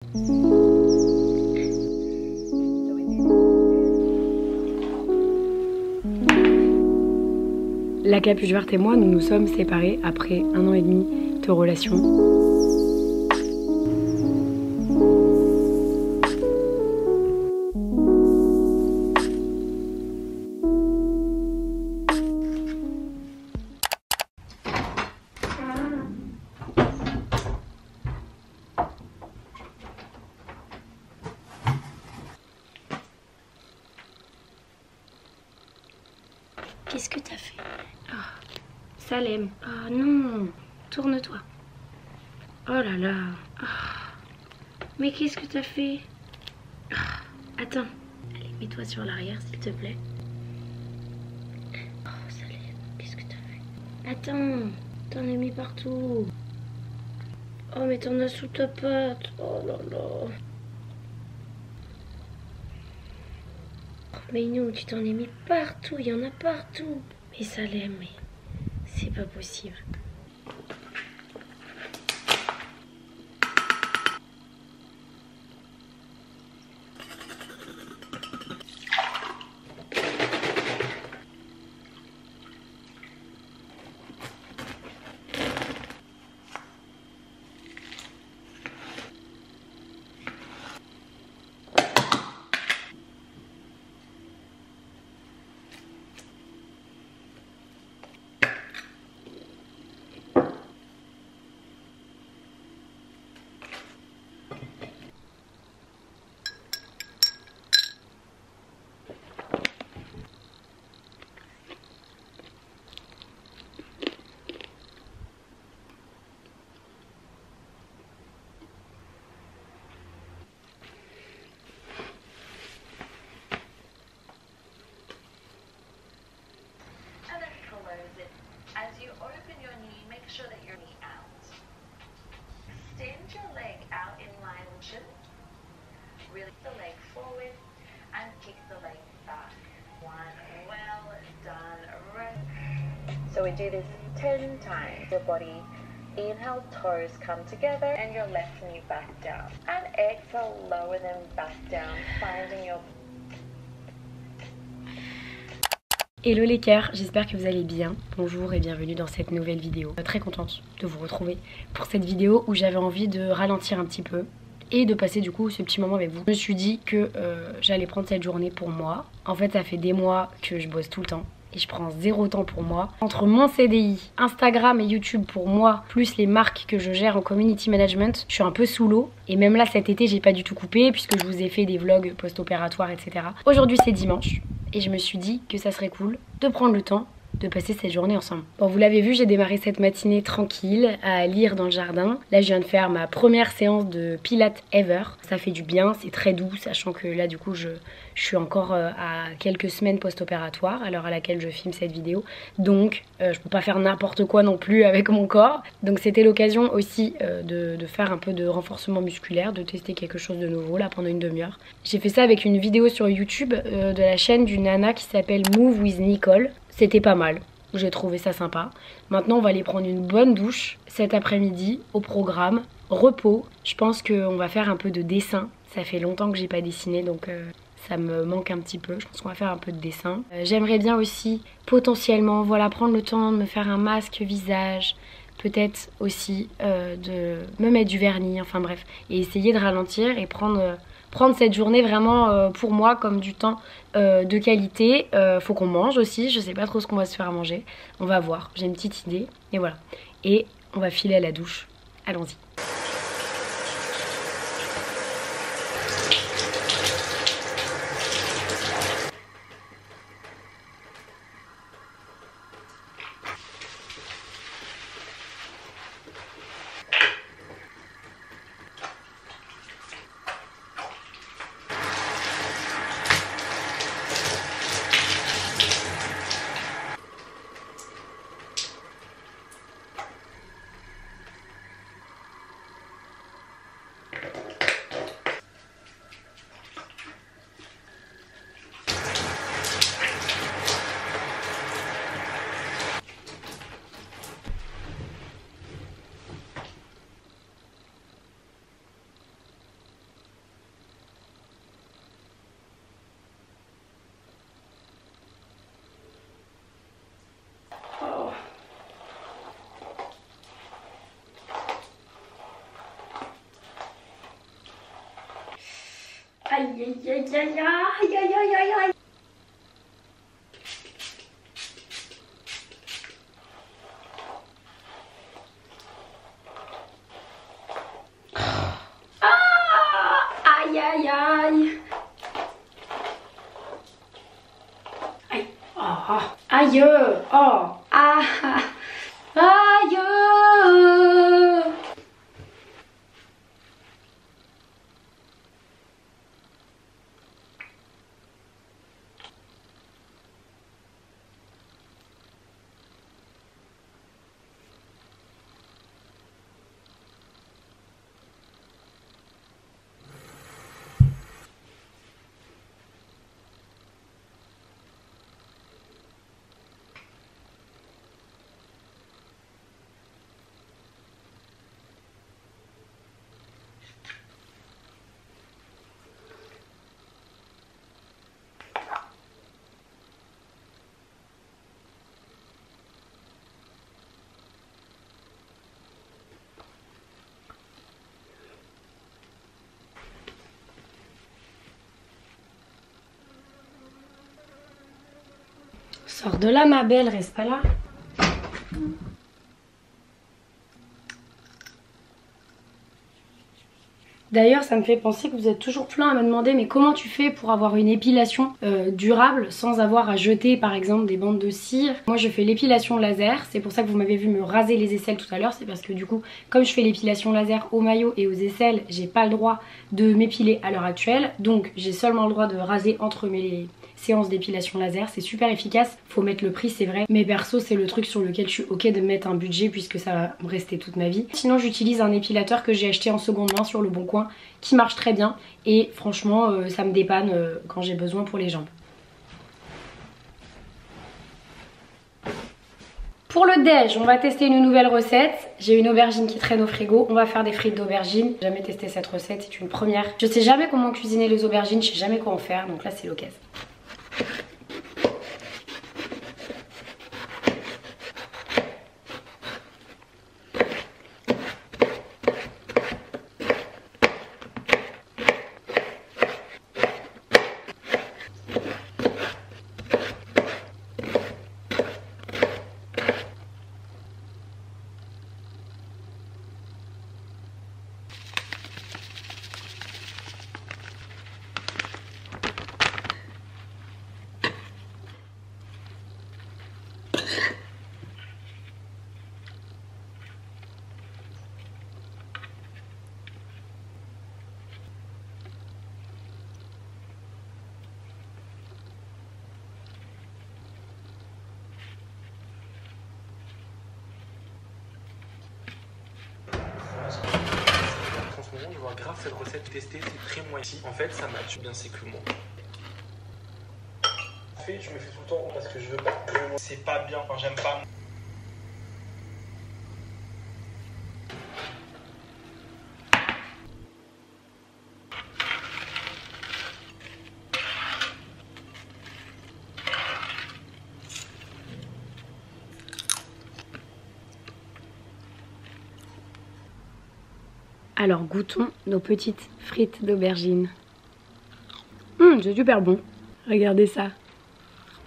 La Capuche Verte et moi, nous nous sommes séparés après 1 an et demi de relation. Qu'est-ce que t'as fait? Oh, Salem. Oh non, tourne-toi. Oh là là. Oh. Mais qu'est-ce que t'as fait? Oh. Attends. Allez, mets-toi sur l'arrière s'il te plaît. Oh Salem, qu'est-ce que t'as fait? Attends, t'en as mis partout. Oh mais t'en as sous ta patte. Oh là là. Mais non, tu t'en es mis partout, il y en a partout. Mais Salem, mais c'est pas possible. As you open your knee, make sure that your knee out. Extend your leg out in line with chin. Really the leg forward and kick the leg back. One, well done. So we do this 10 times. Your body, inhale, toes come together and your left knee back down. And exhale, lower them back down, finding your... Hello les cœurs, j'espère que vous allez bien. Bonjour et bienvenue dans cette nouvelle vidéo. Très contente de vous retrouver pour cette vidéo où j'avais envie de ralentir un petit peu et de passer du coup ce petit moment avec vous. Je me suis dit que j'allais prendre cette journée pour moi. En fait ça fait des mois que je bosse tout le temps et je prends 0 temps pour moi. Entre mon CDI, Instagram et YouTube pour moi, plus les marques que je gère en community management, je suis un peu sous l'eau. Et même là cet été j'ai pas du tout coupé puisque je vous ai fait des vlogs post-opératoires etc. Aujourd'hui c'est dimanche. Et je me suis dit que ça serait cool de prendre le temps de passer cette journée ensemble. Bon, vous l'avez vu, j'ai démarré cette matinée tranquille à lire dans le jardin. Là, je viens de faire ma première séance de pilates ever. Ça fait du bien, c'est très doux, sachant que là, du coup, je suis encore à quelques semaines post-opératoires à l'heure à laquelle je filme cette vidéo. Donc, je peux pas faire n'importe quoi non plus avec mon corps. Donc, c'était l'occasion aussi de faire un peu de renforcement musculaire, de tester quelque chose de nouveau là pendant une demi-heure. J'ai fait ça avec une vidéo sur YouTube de la chaîne d'une nana qui s'appelle Move with Nicole. C'était pas mal, j'ai trouvé ça sympa. Maintenant on va aller prendre une bonne douche cet après-midi au programme, repos. Je pense qu'on va faire un peu de dessin, ça fait longtemps que j'ai pas dessiné donc ça me manque un petit peu. Je pense qu'on va faire un peu de dessin. J'aimerais bien aussi potentiellement voilà, prendre le temps de me faire un masque visage, peut-être aussi de me mettre du vernis, enfin bref. Et essayer de ralentir et prendre cette journée vraiment pour moi comme du temps de qualité. Faut qu'on mange aussi, je sais pas trop ce qu'on va se faire à manger. On va voir, j'ai une petite idée et voilà. Et on va filer à la douche, allons-y. Aïe, aïe, aïe, aïe, aïe, aïe, aïe, aïe, aïe. Aïe, aïe, aïe. Aïe. Oh, oh. Aïe. Oh. Ah. Aïe. Sors de là, ma belle, reste pas là. D'ailleurs, ça me fait penser que vous êtes toujours plein à me demander mais comment tu fais pour avoir une épilation durable sans avoir à jeter par exemple des bandes de cire. Moi je fais l'épilation laser, c'est pour ça que vous m'avez vu me raser les aisselles tout à l'heure, c'est parce que du coup comme je fais l'épilation laser au maillot et aux aisselles, j'ai pas le droit de m'épiler à l'heure actuelle, donc j'ai seulement le droit de raser entre mes séances d'épilation laser. C'est super efficace, faut mettre le prix c'est vrai, mais perso c'est le truc sur lequel je suis ok de mettre un budget puisque ça va me rester toute ma vie. Sinon j'utilise un épilateur que j'ai acheté en seconde main sur le bon coin qui marche très bien et franchement ça me dépanne quand j'ai besoin pour les jambes. Pour le déj, on va tester une nouvelle recette. J'ai une aubergine qui traîne au frigo. On va faire des frites d'aubergine. J'ai jamais testé cette recette, c'est une première. Je sais jamais comment cuisiner les aubergines, je sais jamais quoi en faire, donc là c'est l'occasion. En ce moment, je vois grave cette recette testée, c'est très moyen. En fait, ça match bien, c'est que moi. En fait, je me fais tout le temps parce que je veux pas. C'est pas bien, enfin, j'aime pas. Alors goûtons nos petites frites d'aubergine. C'est super bon. Regardez ça.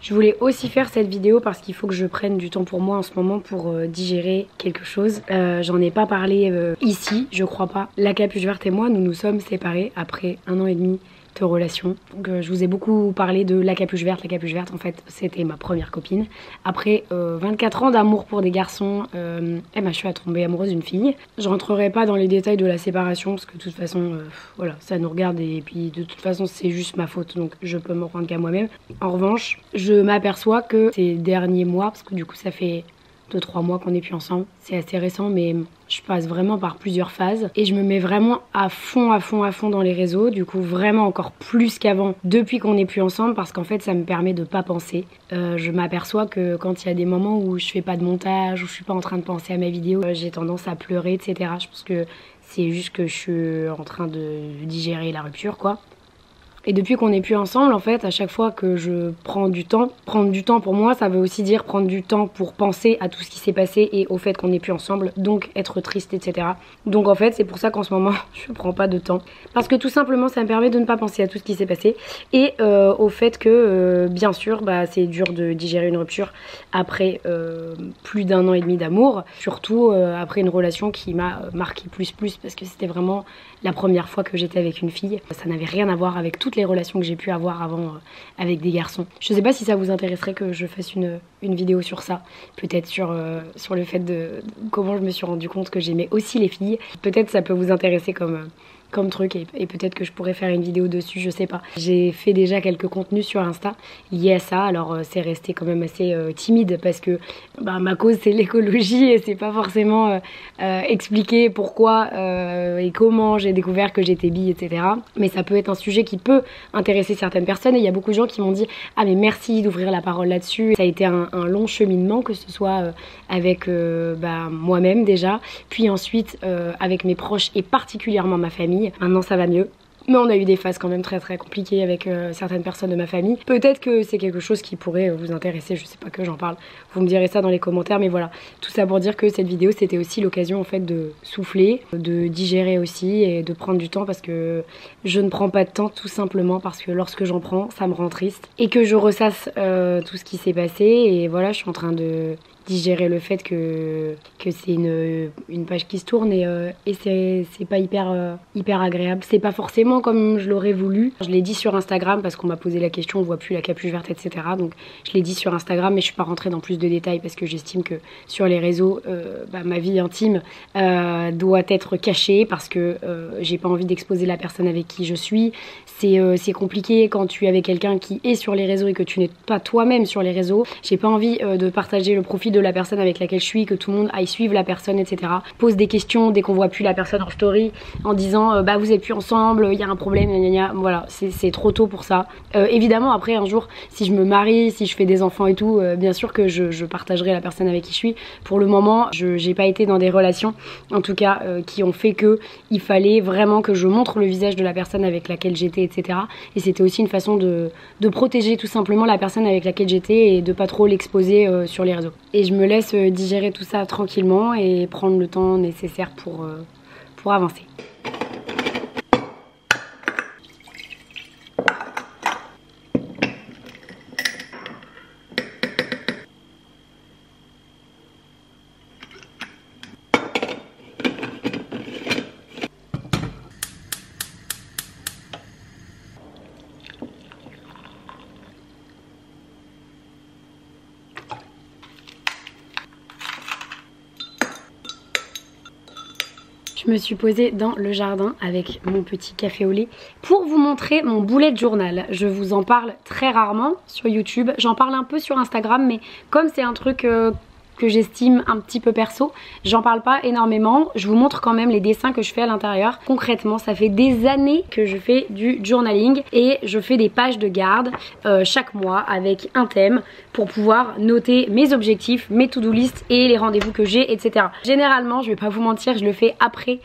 Je voulais aussi faire cette vidéo parce qu'il faut que je prenne du temps pour moi en ce moment pour digérer quelque chose. J'en ai pas parlé ici, je crois pas. La Capuche Verte et moi, nous nous sommes séparés après 1 an et demi de relation. Donc je vous ai beaucoup parlé de la Capuche Verte. La Capuche Verte, en fait, c'était ma première copine. Après 24 ans d'amour pour des garçons, je suis tombée amoureuse d'une fille. Je rentrerai pas dans les détails de la séparation parce que de toute façon, voilà, ça nous regarde et puis de toute façon, c'est juste ma faute. Donc je peux m'en rendre qu'à moi-même. En revanche, je m'aperçois que ces derniers mois, parce que du coup, ça fait 2-3 mois qu'on n'est plus ensemble. C'est assez récent, mais je passe vraiment par plusieurs phases. Et je me mets vraiment à fond dans les réseaux. Du coup, vraiment encore plus qu'avant depuis qu'on n'est plus ensemble. Parce qu'en fait, ça me permet de pas penser. Je m'aperçois que quand il y a des moments où je fais pas de montage, où je suis pas en train de penser à mes vidéos, j'ai tendance à pleurer, etc. Je pense que c'est juste que je suis en train de digérer la rupture, quoi. Et depuis qu'on n'est plus ensemble, en fait, à chaque fois que je prends du temps pour moi, ça veut aussi dire prendre du temps pour penser à tout ce qui s'est passé et au fait qu'on n'est plus ensemble, donc être triste, etc. Donc en fait, c'est pour ça qu'en ce moment, je prends pas de temps. Parce que tout simplement, ça me permet de ne pas penser à tout ce qui s'est passé et au fait que, bien sûr, bah, c'est dur de digérer une rupture après plus d'1 an et demi d'amour, surtout après une relation qui m'a marqué plus parce que c'était vraiment la première fois que j'étais avec une fille. Ça n'avait rien à voir avec toutes les relations que j'ai pu avoir avant avec des garçons. Je sais pas si ça vous intéresserait que je fasse une vidéo sur ça, peut-être sur le fait de comment je me suis rendu compte que j'aimais aussi les filles. Peut-être ça peut vous intéresser comme truc et peut-être que je pourrais faire une vidéo dessus, je sais pas. J'ai fait déjà quelques contenus sur Insta liés à ça, alors c'est resté quand même assez timide parce que bah, ma cause c'est l'écologie et c'est pas forcément expliquer pourquoi et comment j'ai découvert que j'étais bi, etc. Mais ça peut être un sujet qui peut intéresser certaines personnes et il y a beaucoup de gens qui m'ont dit « Ah mais merci d'ouvrir la parole là-dessus ». Ça a été un long cheminement, que ce soit avec bah, moi-même déjà, puis ensuite avec mes proches et particulièrement ma famille. Maintenant ça va mieux. Mais on a eu des phases quand même très compliquées avec certaines personnes de ma famille. Peut-être que c'est quelque chose qui pourrait vous intéresser, je sais pas que j'en parle. Vous me direz ça dans les commentaires, mais voilà. Tout ça pour dire que cette vidéo, c'était aussi l'occasion en fait de souffler, de digérer aussi et de prendre du temps parce que je ne prends pas de temps tout simplement parce que lorsque j'en prends, ça me rend triste. Et que je ressasse tout ce qui s'est passé et voilà, je suis en train de digérer le fait que c'est une page qui se tourne et c'est pas hyper agréable. C'est pas forcément comme je l'aurais voulu. Je l'ai dit sur Instagram parce qu'on m'a posé la question, on voit plus la capuche verte, etc. Donc je l'ai dit sur Instagram mais je suis pas rentrée dans plus de détails parce que j'estime que sur les réseaux, bah, ma vie intime doit être cachée parce que j'ai pas envie d'exposer la personne avec qui je suis. C'est compliqué quand tu es avec quelqu'un qui est sur les réseaux et que tu n'es pas toi-même sur les réseaux. J'ai pas envie de partager le profil de la personne avec laquelle je suis, que tout le monde aille suivre la personne, etc. Pose des questions dès qu'on voit plus la personne en story en disant bah vous êtes plus ensemble, il y a un problème, gna gna gna. Voilà, c'est trop tôt pour ça. Évidemment après un jour si je me marie, si je fais des enfants et tout, bien sûr que je partagerai la personne avec qui je suis. Pour le moment j'ai pas été dans des relations en tout cas qui ont fait que il fallait vraiment que je montre le visage de la personne avec laquelle j'étais, etc. Et c'était aussi une façon de protéger tout simplement la personne avec laquelle j'étais et de pas trop l'exposer sur les réseaux. Et je me laisse digérer tout ça tranquillement et prendre le temps nécessaire pour avancer. Je me suis posée dans le jardin avec mon petit café au lait pour vous montrer mon bullet journal. Je vous en parle très rarement sur YouTube, j'en parle un peu sur Instagram mais comme c'est un truc que j'estime un petit peu perso, j'en parle pas énormément. Je vous montre quand même les dessins que je fais à l'intérieur. Concrètement ça fait des années que je fais du journaling et je fais des pages de garde chaque mois avec un thème pour pouvoir noter mes objectifs, mes to-do list et les rendez-vous que j'ai, etc. Généralement je vais pas vous mentir, je le fais après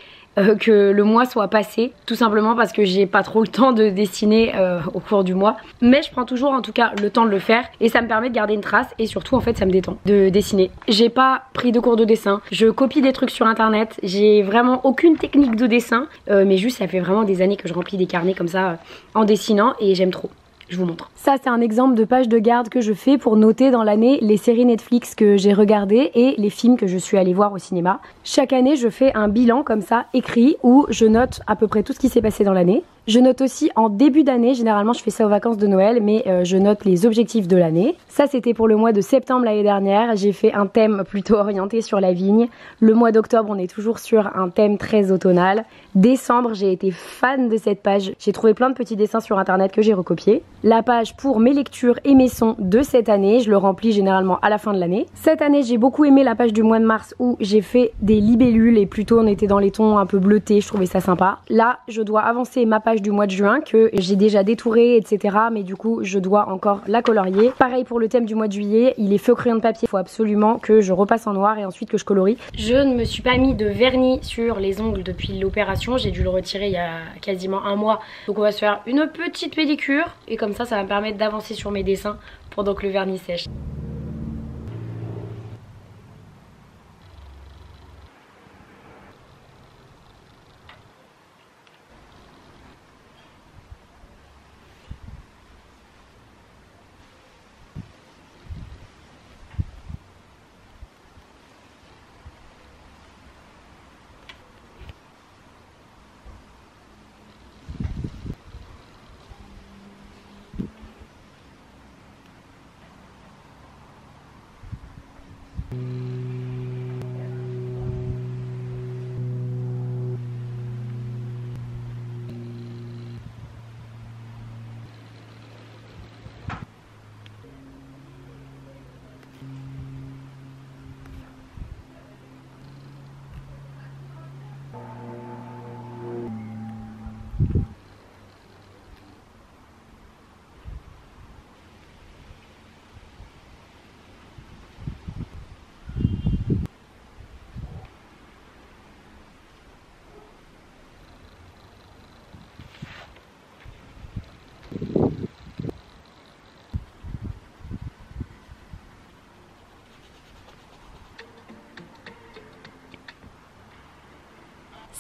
que le mois soit passé, tout simplement parce que j'ai pas trop le temps de dessiner au cours du mois, mais je prends toujours en tout cas le temps de le faire et ça me permet de garder une trace et surtout en fait ça me détend de dessiner. J'ai pas pris de cours de dessin, je copie des trucs sur internet, j'ai vraiment aucune technique de dessin mais juste ça fait vraiment des années que je remplis des carnets comme ça en dessinant et j'aime trop. Je vous montre. Ça c'est un exemple de page de garde que je fais pour noter dans l'année les séries Netflix que j'ai regardées et les films que je suis allée voir au cinéma. Chaque année je fais un bilan comme ça écrit où je note à peu près tout ce qui s'est passé dans l'année. Je note aussi en début d'année, généralement je fais ça aux vacances de Noël, mais je note les objectifs de l'année. Ça c'était pour le mois de septembre l'année dernière, j'ai fait un thème plutôt orienté sur la vigne. Le mois d'octobre on est toujours sur un thème très automnal. Décembre j'ai été fan de cette page, j'ai trouvé plein de petits dessins sur internet que j'ai recopiés. La page pour mes lectures et mes sons de cette année, je le remplis généralement à la fin de l'année. Cette année j'ai beaucoup aimé la page du mois de mars où j'ai fait des libellules et plutôt on était dans les tons un peu bleutés, je trouvais ça sympa. Là je dois avancer ma page page du mois de juin que j'ai déjà détouré, etc. Mais du coup, je dois encore la colorier. Pareil pour le thème du mois de juillet, il est feu crayon de papier. Il faut absolument que je repasse en noir et ensuite que je colorie. Je ne me suis pas mis de vernis sur les ongles depuis l'opération. J'ai dû le retirer il y a quasiment un mois. Donc on va se faire une petite pédicure et comme ça va me permettre d'avancer sur mes dessins pendant que le vernis sèche.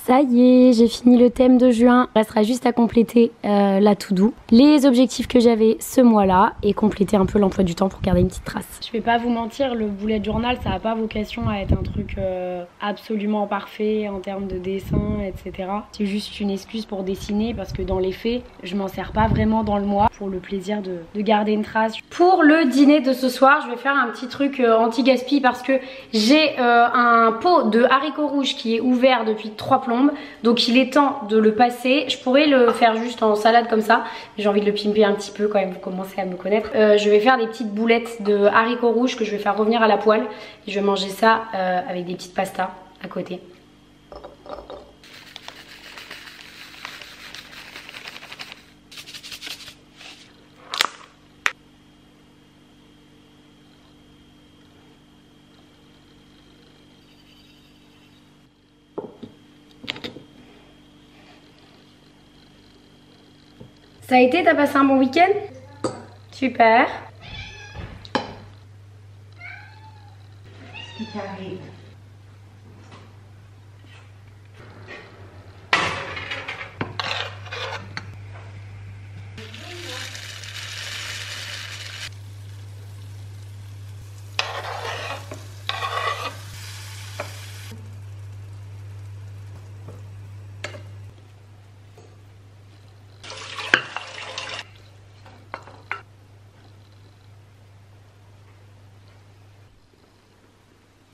Ça y est, j'ai fini le thème de juin. Il restera juste à compléter la to-do, les objectifs que j'avais ce mois-là et compléter un peu l'emploi du temps pour garder une petite trace. Je vais pas vous mentir, le bullet journal, ça n'a pas vocation à être un truc absolument parfait en termes de dessin, etc. C'est juste une excuse pour dessiner parce que dans les faits, je m'en sers pas vraiment dans le mois pour le plaisir de garder une trace. Pour le dîner de ce soir, je vais faire un petit truc anti-gaspi parce que j'ai un pot de haricots rouges qui est ouvert depuis 3 plombes. Donc il est temps de le passer. Je pourrais le faire juste en salade comme ça. J'ai envie de le pimper un petit peu quand même, vous commencez à me connaître. Je vais faire des petites boulettes de haricots rouges que je vais faire revenir à la poêle. Et je vais manger ça avec des petites pastas à côté. Ça a été, t'as passé un bon week-end? Super.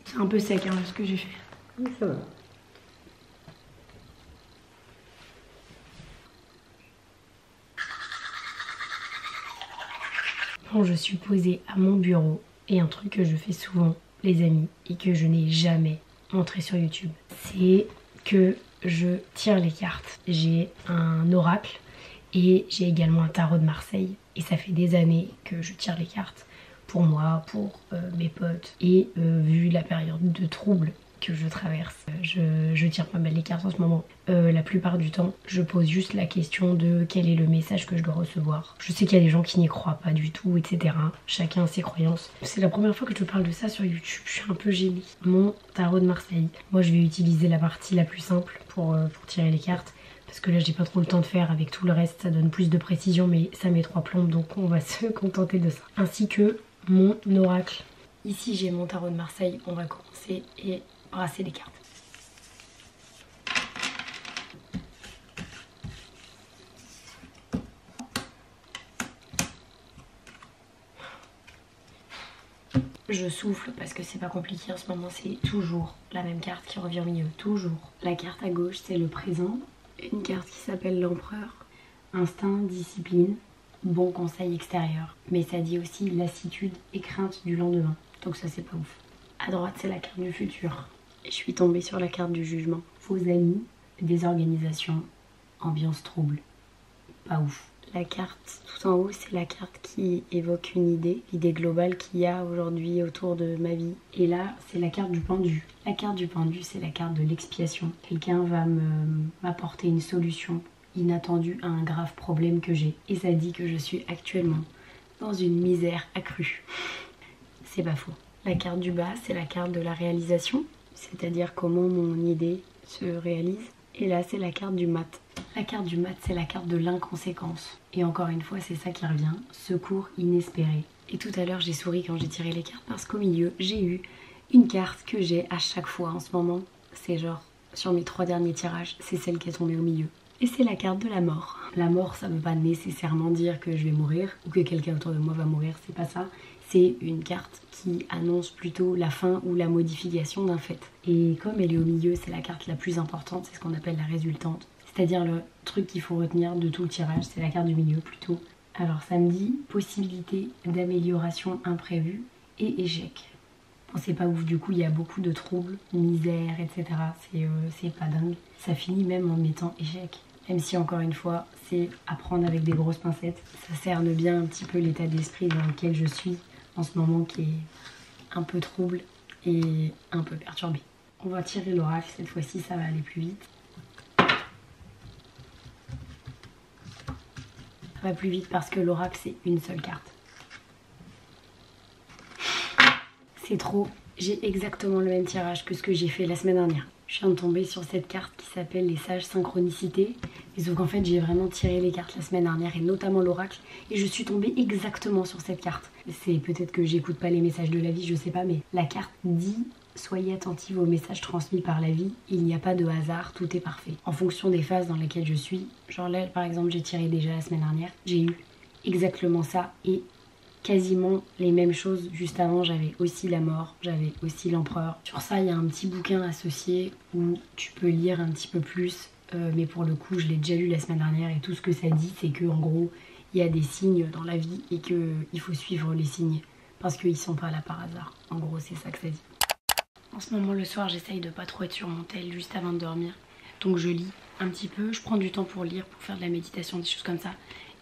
C'est un peu sec hein, ce que j'ai fait. Oui, ça va. Bon, je suis posée à mon bureau et un truc que je fais souvent, les amis, et que je n'ai jamais montré sur YouTube, c'est que je tire les cartes. J'ai un oracle et j'ai également un tarot de Marseille et ça fait des années que je tire les cartes pour moi, pour mes potes et vu la période de trouble que je traverse, je tire pas mal les cartes en ce moment. La plupart du temps, je pose juste la question de quel est le message que je dois recevoir. Je sais qu'il y a des gens qui n'y croient pas du tout, etc. Chacun a ses croyances. C'est la première fois que je parle de ça sur YouTube, je suis un peu gênée. Mon tarot de Marseille. Moi, je vais utiliser la partie la plus simple pour tirer les cartes. Parce que là j'ai pas trop le temps de faire, avec tout le reste ça donne plus de précision mais ça met 3 plombes donc on va se contenter de ça. Ainsi que mon oracle. Ici j'ai mon tarot de Marseille, on va commencer et brasser les cartes. Je souffle parce que c'est pas compliqué en ce moment, c'est toujours la même carte qui revient au milieu, toujours. La carte à gauche c'est le présent, une carte qui s'appelle l'empereur, instinct, discipline, bon conseil extérieur. Mais ça dit aussi lassitude et crainte du lendemain, donc ça c'est pas ouf. À droite c'est la carte du futur, et je suis tombée sur la carte du jugement. Faux amis, désorganisation, ambiance trouble. pas ouf. La carte tout en haut, c'est la carte qui évoque une idée, l'idée globale qu'il y a aujourd'hui autour de ma vie. Et là, c'est la carte du pendu. La carte du pendu, c'est la carte de l'expiation. Quelqu'un va m'apporter une solution inattendue à un grave problème que j'ai. Et ça dit que je suis actuellement dans une misère accrue. C'est pas faux. La carte du bas, c'est la carte de la réalisation, c'est-à-dire comment mon idée se réalise. Et là, c'est la carte du mat. La carte du mat, c'est la carte de l'inconséquence. Et encore une fois, c'est ça qui revient, secours inespéré. Et tout à l'heure, j'ai souri quand j'ai tiré les cartes parce qu'au milieu, j'ai eu une carte que j'ai à chaque fois en ce moment. C'est genre, sur mes 3 derniers tirages, c'est celle qui est tombée au milieu. Et c'est la carte de la mort. La mort, ça ne veut pas nécessairement dire que je vais mourir ou que quelqu'un autour de moi va mourir, c'est pas ça. C'est une carte qui annonce plutôt la fin ou la modification d'un fait. Et comme elle est au milieu, c'est la carte la plus importante, c'est ce qu'on appelle la résultante. C'est-à-dire le truc qu'il faut retenir de tout le tirage, c'est la carte du milieu plutôt. Alors ça me dit possibilité d'amélioration imprévue et échec. Bon, c'est pas ouf, du coup il y a beaucoup de troubles, misère, etc. C'est pas dingue. Ça finit même en mettant échec. Même si encore une fois, c'est à prendre avec des grosses pincettes. Ça cerne bien un petit peu l'état d'esprit dans lequel je suis en ce moment, qui est un peu trouble et un peu perturbé. On va tirer l'oracle, cette fois-ci ça va aller plus vite. Ça va plus vite parce que l'oracle c'est une seule carte. C'est trop. J'ai exactement le même tirage que ce que j'ai fait la semaine dernière. Je viens de tomber sur cette carte qui s'appelle les sages synchronicités. Et sauf qu'en fait j'ai vraiment tiré les cartes la semaine dernière et notamment l'oracle. Et je suis tombée exactement sur cette carte. C'est peut-être que j'écoute pas les messages de la vie, je sais pas, mais la carte dit: soyez attentive aux messages transmis par la vie, il n'y a pas de hasard, tout est parfait. En fonction des phases dans lesquelles je suis, genre là par exemple j'ai tiré déjà la semaine dernière, j'ai eu exactement ça et quasiment les mêmes choses. Juste avant j'avais aussi la mort, j'avais aussi l'empereur. Sur ça il y a un petit bouquin associé où tu peux lire un petit peu plus, mais pour le coup je l'ai déjà lu la semaine dernière et tout ce que ça dit c'est que en gros il y a des signes dans la vie et qu'il faut suivre les signes parce qu'ils sont pas là par hasard. En gros c'est ça que ça dit. En ce moment le soir j'essaye de pas trop être sur mon tel juste avant de dormir. Donc je lis un petit peu, je prends du temps pour lire, pour faire de la méditation, des choses comme ça.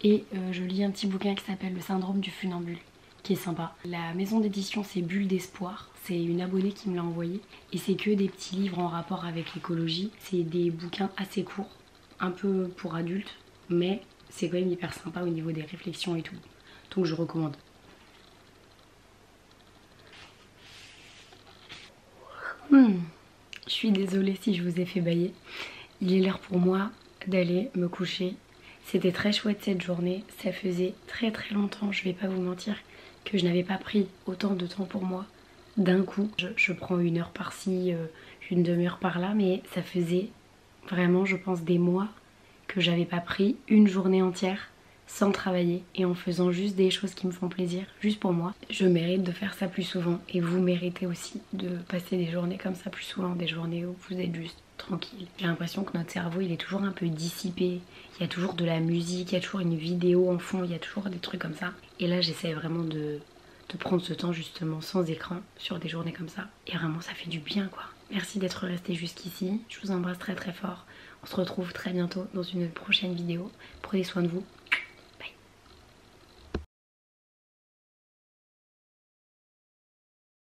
Et je lis un petit bouquin qui s'appelle Le syndrome du funambule, qui est sympa. La maison d'édition c'est Bulle d'espoir, c'est une abonnée qui me l'a envoyé. Et c'est que des petits livres en rapport avec l'écologie. C'est des bouquins assez courts, un peu pour adultes, mais c'est quand même hyper sympa au niveau des réflexions et tout. Donc je recommande. Je suis désolée si je vous ai fait bâiller. Il est l'heure pour moi d'aller me coucher. C'était très chouette cette journée. Ça faisait très longtemps, je vais pas vous mentir, que je n'avais pas pris autant de temps pour moi d'un coup. Je prends 1 heure par-ci, une demi-heure par-là, mais ça faisait vraiment, je pense, des mois que j'avais pas pris une journée entière sans travailler et en faisant juste des choses qui me font plaisir, juste pour moi. Je mérite de faire ça plus souvent et vous méritez aussi de passer des journées comme ça plus souvent, des journées où vous êtes juste tranquille. J'ai l'impression que notre cerveau il est toujours un peu dissipé, il y a toujours de la musique, il y a toujours une vidéo en fond, il y a toujours des trucs comme ça. Et là j'essaie vraiment de prendre ce temps justement sans écran sur des journées comme ça. Et vraiment ça fait du bien quoi. Merci d'être resté jusqu'ici, je vous embrasse très fort. On se retrouve très bientôt dans une prochaine vidéo. Prenez soin de vous.